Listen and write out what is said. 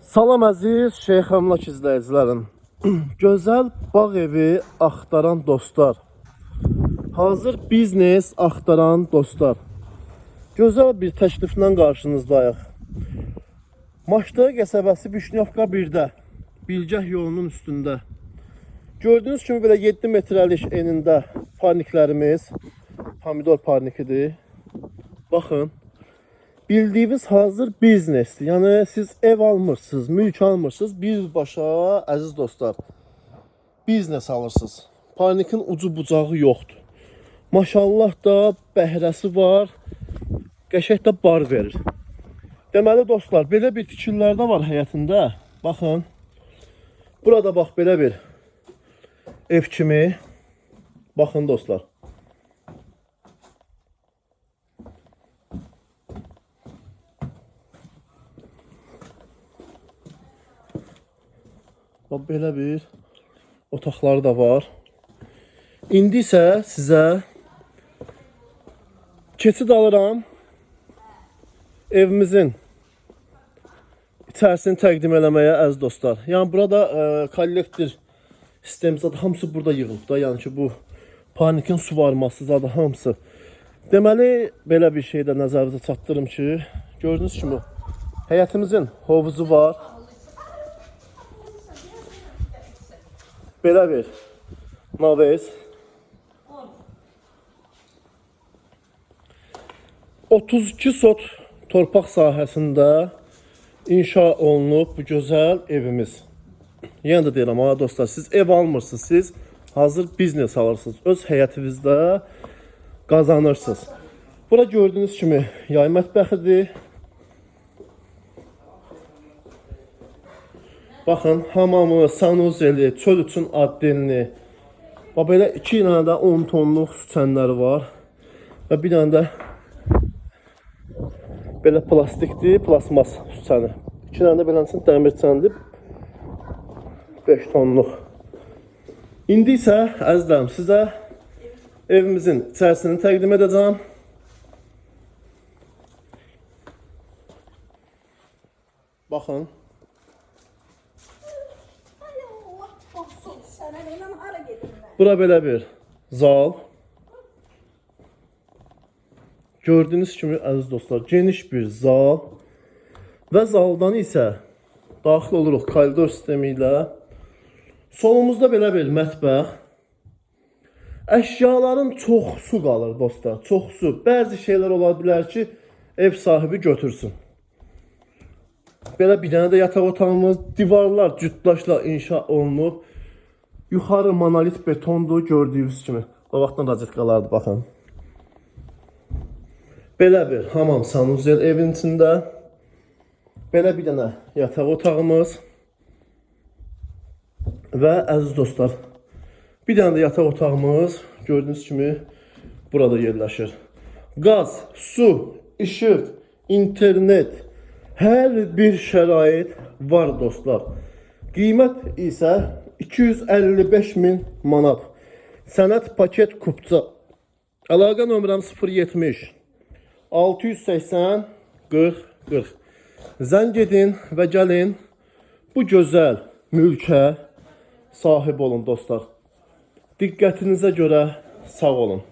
Salam əziz Şeyx Əmlak izləyicilərim. Gözəl bağ evi axtaran dostlar. Hazır biznes axtaran dostlar. Gözəl bir təkliflə qarşınızdayıq. Maçda qəsəbəsi Vişnyovka 1-də, Bilgəh yolunun üstündə. Gördüyünüz kimi belə 7 metrəlik enində parniklərimiz, pomidor parnikidir. Baxın. Bildiyiniz hazır biznesdir. Yəni siz ev almırsınız, mülk almırsınız, birbaşa əziz dostlar biznes alırsınız. Parnikin ucu bucağı yoxdur. Maşallah da bəhrəsi var, qəşəng də bar verir. Deməli dostlar, belə bir tikililər də var həyətində. Baxın. Burada bax belə bir ev kimi. Baxın dostlar. Belə bir otaqları da var. İndi isə sizə keçid alıram. Evimizin içərisini təqdim eləməyə əziz dostlar. Yəni burada kollektor sistemi zaten hamısı burada yığılıb da. Yəni ki bu parnikin su varması zaten hamısı. Deməli belə bir şey də nəzərinizə çatdırım ki, gördüyünüz kimi həyətimizin hovuzu var. Belə bir navez 32 sot torpaq sahəsində inşa olunub bu gözəl evimiz. Yəni də deyirəm ha dostlar, siz ev almırsınız, siz hazır biznes alırsınız. Öz həyətinizdə qazanırsınız. Bura gördüyünüz kimi yay mətbəxidir. Baxın, hamamı, sanuzeli, çöl üçün addenli. Bax belə 2 dənə də 10 tonluq su çənləri var. Və bir dənə də belə plastikdir, plasmas su çəni. 2 dənə də beləsin dəmir çəndir. 5 tonluq. İndi isə əzizlərim sizə evimizin içərisini təqdim edəcəm. Baxın. Bura belə bir zal. Gördüyünüz kimi əziz dostlar, geniş bir zal. Və zaldan isə daxil oluruq koridor sistemi ilə. Solumuzda belə bir mətbəx. Əşyaların çoxsu qalır dostlar, çoxsu. Bəzi şeylər ola bilər ki, ev sahibi götürsün. Belə bir dənə də yataq otağımız, divarlar cütdaşla inşa olunub. Yuxarı monolit betondur gördüyünüz kimi. O vaxtdan rozetkalardır, baxın. Belə bir hamam sanuzel evin içində. Belə bir dənə yataq otağımız. Və əziz dostlar, bir dənə də yataq otağımız gördüyünüz kimi burada yerləşir. Qaz, su, işıq, internet, hər bir şərait var dostlar. Qiymət isə 255.000 manat. Sənəd paket kupça. Əlaqə nömrəm 070 680 40 40. Zəng edin və gəlin bu gözəl mülkə sahib olun dostlar. Diqqətinizə görə sağ olun.